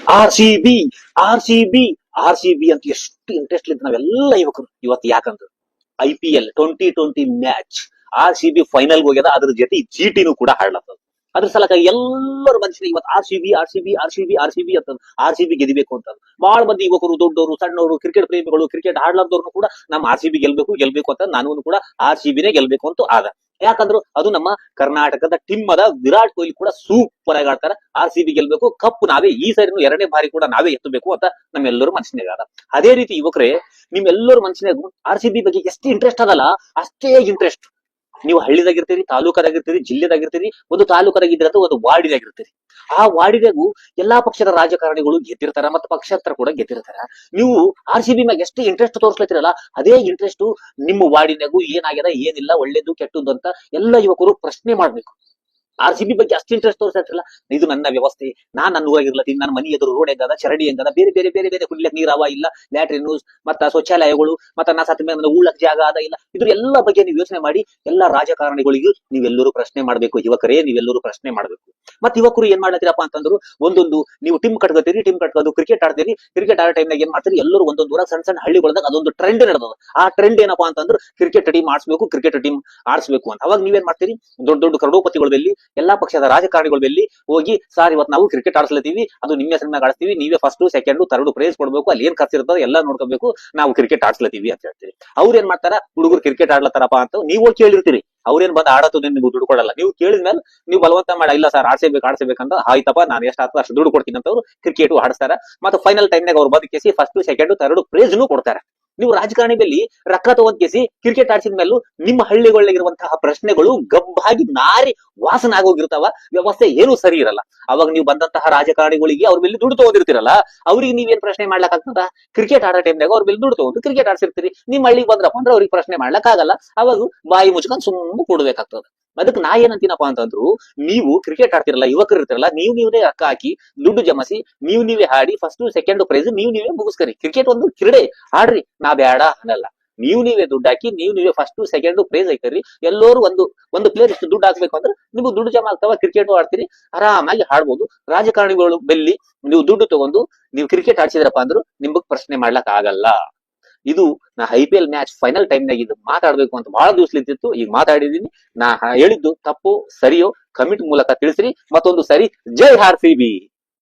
RCB RCB RCB ಅಂತ ಎಷ್ಟು interest ಇತ್ತು ನಾವೆಲ್ಲ ಯುವಕರು ಇವತ್ತು. ಯಾಕಂದ್ರೆ IPL 2020 ಮ್ಯಾಚ್ RCB ಫೈನಲ್ ಹೋಗ್ಯದ, ಅದ್ರ ಜೊತೆ ಚೀಟಿನೂ ಕೂಡ ಹಾಡ್ಲತ್ತದ. ಅದ್ರ ಸಲಕ ಎಲ್ಲರ ಮನುಷ್ಯನಿಗೆ ಇವತ್ತು RCB ಅಂತ RCB ಗೆದಿಬೇಕು ಅಂತ ಬಹಳ ಮಂದಿ ಯುವಕರು, ದೊಡ್ಡವರು, ಸಣ್ಣವರು, ಕ್ರಿಕೆಟ್ ಪ್ರೇಮಿಗಳು, ಕ್ರಿಕೆಟ್ ಆಡ್ಲಾರ್ದವ್ರು ಕೂಡ ನಮ್ಮ RCB ಗೆಲ್ಬೇಕು ಅಂತ ನಾನು ಕೂಡ RCBನೇ ಗೆಲ್ಬೇಕು ಅಂತ ಆದ. ಯಾಕಂದ್ರು ಅದು ನಮ್ಮ ಕರ್ನಾಟಕದ ಟೀಮ್ ಅದ. ವಿರಾಟ್ ಕೊಹ್ಲಿ ಕೂಡ ಸೂಪರ್ ಆಗಿ ಆಡ್ತಾರ. RCB ಗೆಲ್ಬೇಕು, ಕಪ್ ನಾವೇ ಈ ಸರಿನು ಎರಡನೇ ಬಾರಿ ಕೂಡ ನಾವೇ ಎತ್ತಬೇಕು ಅಂತ ನಮ್ಮೆಲ್ಲರೂ ಮನಸ್ಸಿನಾಗ ಅದ. ಅದೇ ರೀತಿ ಯುವಕರೇ, ನಿಮ್ಮೆಲ್ಲರೂ ಮನಸ್ಸಿನಾಗ RCB ಬಗ್ಗೆ ಎಷ್ಟು ಇಂಟ್ರೆಸ್ಟ್ ಅದಲ್ಲ ಅಷ್ಟೇ ಇಂಟ್ರೆಸ್ಟ್ ನೀವು ಹಳ್ಳಿದಾಗಿರ್ತೀರಿ, ತಾಲೂಕದಾಗಿರ್ತೀರಿ, ಜಿಲ್ಲೆದಾಗಿರ್ತೀರಿ, ಒಂದು ತಾಲೂಕದಾಗಿದ್ರೆ ಅಥವಾ ಒಂದು ವಾರ್ಡಿದಾಗಿರ್ತೀರಿ. ಆ ವಾರ್ಡಿನಾಗೂ ಎಲ್ಲಾ ಪಕ್ಷದ ರಾಜಕಾರಣಿಗಳು ಗೆದ್ದಿರ್ತಾರ ಮತ್ತು ಪಕ್ಷೇತರ ಕೂಡ ಗೆದ್ದಿರ್ತಾರ. ನೀವು RCB ಮ್ಯಾಗ ಎಷ್ಟು ಇಂಟ್ರೆಸ್ಟ್ ತೋರಿಸ್ಲತ್ತಿರಲ್ಲ, ಅದೇ ಇಂಟ್ರೆಸ್ಟ್ ನಿಮ್ಮ ವಾರ್ಡಿನಾಗೂ ಏನಾಗ್ಯದ, ಏನಿಲ್ಲ, ಒಳ್ಳೇದು ಕೆಟ್ಟದ್ದು ಅಂತ ಎಲ್ಲ ಯುವಕರು ಪ್ರಶ್ನೆ ಮಾಡ್ಬೇಕು. RCB ಬಗ್ಗೆ ಅಷ್ಟು ಇಂಟ್ರೆಸ್ಟ್ ತೋರಿಸ್ತಿರಲ್ಲ, ಇದು ನನ್ನ ವ್ಯವಸ್ಥೆ, ನನ್ನ ಊರಾಗಿರ್ಲತ್ತೀನಿ, ನನ್ನ ಮನೆ ಎದುರು ರೋಡ್ ಹೆಂಗದ, ಚರಂಡಿ ಹೆಂಗದ, ಬೇರೆ ಬೇರೆ ಬೇರೆ ಬೇರೆ ಕುಡ್ಲಿಕ್ಕೆ ನೀರಾವ ಇಲ್ಲ, ಲ್ಯಾಟ್ರಿನ್ ಮತ್ತ ಶೌಚಾಲಯಗಳು, ಮತ್ತ ನಾ ಸತ್ತ ಮೇಲೆ ಉಳ್ಳಕ್ ಜಾಗ ಅದ ಇಲ್ಲ, ಇದ್ರ ಎಲ್ಲ ಬಗ್ಗೆ ನೀವು ಯೋಚನೆ ಮಾಡಿ ಎಲ್ಲಾ ರಾಜಕಾರಣಿಗಳಿಗೂ ನೀವೆಲ್ಲರೂ ಪ್ರಶ್ನೆ ಮಾಡ್ಬೇಕು. ಯುವಕರೇ, ನೀವೆಲ್ಲರೂ ಪ್ರಶ್ನೆ ಮಾಡ್ಬೇಕು. ಮತ್ ಯುವಕರು ಏನ್ ಮಾಡ್ಲತ್ತೀರಪ್ಪ ಅಂತಂದ್ರು, ಒಂದೊಂದು ನೀವು ಟೀಮ್ ಕಟ್ಕೋತೀರಿ, ಟೀಮ್ ಕಟ್ಕೋದು ಕ್ರಿಕೆಟ್ ಆಡ್ತೀರಿ. ಕ್ರಿಕೆಟ್ ಆಡೋ ಟೈಮ್ನಾಗ ಏನ್ ಮಾಡ್ತೀರಿ, ಎಲ್ಲರೂ ಒಂದೊಂದು ಊರಾಗ ಸಣ್ಣ ಸಣ್ಣ ಹಳ್ಳಿಗಳದಾಗ ಅದೊಂದು ಟ್ರೆಂಡ್ ನಡೆದದ. ಆ ಟ್ರೆಂಡ್ ಏನಪ್ಪಾ ಅಂತಂದ್ರೆ ಕ್ರಿಕೆಟ್ ಟೀಮ್ ಆಡ್ಸ್ಬೇಕು, ಕ್ರಿಕೆಟ್ ಟೀಮ್ ಆಡ್ಸ್ಬೇಕು ಅಂತ. ಅವಾಗ ನೀವೇನ್ ಮಾಡ್ತೀರಿ, ದೊಡ್ಡ ದೊಡ್ಡ ಕರೋಡಪತಿಗಳ ಬೆಲ್ಲಿ, ಎಲ್ಲಾ ಪಕ್ಷದ ರಾಜಕಾರಣಿಗಳ ಬೆಲ್ಲಿ ಹೋಗಿ, ಸಾರ್ ಇವತ್ತು ನಾವು ಕ್ರಿಕೆಟ್ ಆಡ್ಸ್ಲತ್ತೀವಿ, ಅದು ನಿಮ್ಮ ಹೆಸರಿನಾಗ ಆಡಿಸ್ತೀವಿ, ನೀವೇ ಫಸ್ಟ್ ಸೆಕೆಂಡ್ ಥರ್ಡ್ ಪ್ರೈಸ್ ಕೊಡ್ಬೇಕು, ಅಲ್ಲಿ ಏನ್ ಖರ್ಚು ಇರ್ತದೆ ಎಲ್ಲ ನೋಡ್ಕೋಬೇಕು, ನಾವು ಕ್ರಿಕೆಟ್ ಆಡ್ಸ್ಲತ್ತೀವಿ ಅಂತ ಹೇಳ್ತೀವಿ. ಅವ್ರ ಏನ್ ಮಾಡ್ತಾರ, ಹುಡುಗರು ಕ್ರಿಕೆಟ್ ಆಡ್ಲತ್ತಾರಪ್ಪ ಅಂತ ನೀವು ಕೇಳಿರ್ತೀರಿ. ಅವ್ರೇನ್ ಬಂದ್ ಆಡೋದು ನಿಮ್ಗೆ ದುಡ್ಡು ಕೊಡಲ್ಲ. ನೀವು ಕೇಳಿದ್ಮೇಲೆ ನೀವು ಬಲವಂತ ಮಾಡಿ, ಇಲ್ಲ ಸರ್ ಆಡ್ಸಬೇಕಂತ, ಆಯ್ತಪ್ಪ ನಾನು ಎಷ್ಟು ಆಗ್ತದೆ ಅಷ್ಟು ದುಡ್ಡು ಕೊಡ್ತೀನಿ ಅಂತ ಅವ್ರು ಕ್ರಿಕೆಟ್ ಆಡಿಸ್ತಾರ. ಮತ್ತೆ ಫೈನಲ್ ಟೈಮ್ನಾಗ ಅವ್ರು ಬದುಕೇಸಿ ಫಸ್ಟ್ ಸೆಕೆಂಡ್ ಥರ್ಡ್ ಪ್ರೈಸ್ನು ಕೊಡ್ತಾರೆ. ನೀವು ರಾಜಕಾರಣಿ ಬೆಲ್ಲಿ ರೊಕ್ಕ ತಗೊಂಡ್ಕೇಸಿ ಕ್ರಿಕೆಟ್ ಆಡ್ಸಿದ ಮೇಲೂ ನಿಮ್ಮ ಹಳ್ಳಿಗಳಿರುವಂತಹ ಪ್ರಶ್ನೆಗಳು ಗಬ್ಬಾಗಿ ನಾರಿ ವಾಸನ ಆಗೋಗಿರ್ತಾವ, ವ್ಯವಸ್ಥೆ ಏನು ಸರಿ ಇರಲ್ಲ. ಅವಾಗ ನೀವು ಬಂದಂತಹ ರಾಜಕಾರಣಿಗಳಿಗೆ ಅವ್ರ ಮೇಲೆ ದುಡ್ಡು ತಗೋದಿರ್ತಿರಲ್ಲ, ಅವ್ರಿಗೆ ನೀವೇನ್ ಪ್ರಶ್ನೆ ಮಾಡ್ಲಕ್ ಆಗ್ತದ? ಕ್ರಿಕೆಟ್ ಆಡೋ ಟೈಮ್ನಾಗ ಅವ್ರ ಮೇಲೆ ದುಡ್ಡು ತಗೊಂಡು ಕ್ರಿಕೆಟ್ ಆಡ್ಸಿರ್ತೀರಿ. ನಿಮ್ ಹಳ್ಳಿಗೆ ಬಂದ್ರಪ್ಪ ಅಂದ್ರೆ ಅವ್ರಿಗೆ ಪ್ರಶ್ನೆ ಮಾಡ್ಲಕ್ ಆಗಲ್ಲ. ಅವಾಗ ಬಾಯಿ ಮುಚ್ಕೊಂಡ್ ಸುಮ್ಮನೆ ಕೊಡ್ಬೇಕಾಗ್ತದ. ಅದಕ್ಕೆ ನಾ ಏನಂತೀನಪ್ಪ ಅಂತಂದ್ರು, ನೀವು ಕ್ರಿಕೆಟ್ ಆಡ್ತಿರಲ್ಲ, ಯುವಕರು ಇರ್ತಿರಲ್ಲ, ನೀವೇ ರೊಕ್ಕ ಹಾಕಿ ದುಡ್ಡು ಜಮಾಸಿ ನೀವೇ ಹಾಡಿ ಫಸ್ಟ್ ಸೆಕೆಂಡ್ ಪ್ರೈಸ್ ನೀವೇ ಮುಗಿಸ್ಕರಿ. ಕ್ರಿಕೆಟ್ ಒಂದು ಕ್ರೀಡೆ, ಆಡ್ರಿ, ನಾ ಬೇಡ ಅನ್ನಲ್ಲ. ನೀವೇ ದುಡ್ಡು ಹಾಕಿ ನೀವೇ ಫಸ್ಟ್ ಸೆಕೆಂಡ್ ಪ್ರೈಸ್ ಹಾಕರಿ. ಎಲ್ಲರೂ ಒಂದು ಪ್ಲೇಯರ್ ಇಷ್ಟು ದುಡ್ಡು ಹಾಕ್ಬೇಕು ಅಂದ್ರೆ ನಿಮ್ಗೆ ದುಡ್ಡು ಜಮಾ ಆಗ್ತಾವ, ಕ್ರಿಕೆಟ್ ಆಡ್ತೀರಿ, ಆರಾಮಾಗಿ ಆಡ್ಬೋದು. ರಾಜಕಾರಣಿಗಳು ಬೆಲ್ಲಿ ನೀವು ದುಡ್ಡು ತಗೊಂಡು ನೀವು ಕ್ರಿಕೆಟ್ ಆಡ್ಸಿದ್ರಪ್ಪ ಅಂದ್ರು ನಿಮ್ಗ್ ಪ್ರಶ್ನೆ ಮಾಡ್ಲಕ್ ಆಗಲ್ಲ. ಇದು ನಾ IPL ಮ್ಯಾಚ್ ಫೈನಲ್ ಟೈಮ್ನಾಗ ಇದು ಮಾತಾಡ್ಬೇಕು ಅಂತ ಬಹಳ ದಿವಸಲಿತ್ತು. ಈಗ ಮಾತಾಡಿದೀನಿ. ನಾ ಹೇಳಿದ್ದು ತಪ್ಪು ಸರಿಯೋ ಕಮೆಂಟ್ ಮೂಲಕ ತಿಳಿಸ್ರಿ. ಮತ್ತೊಂದು ಸರಿ ಜೈ RCB.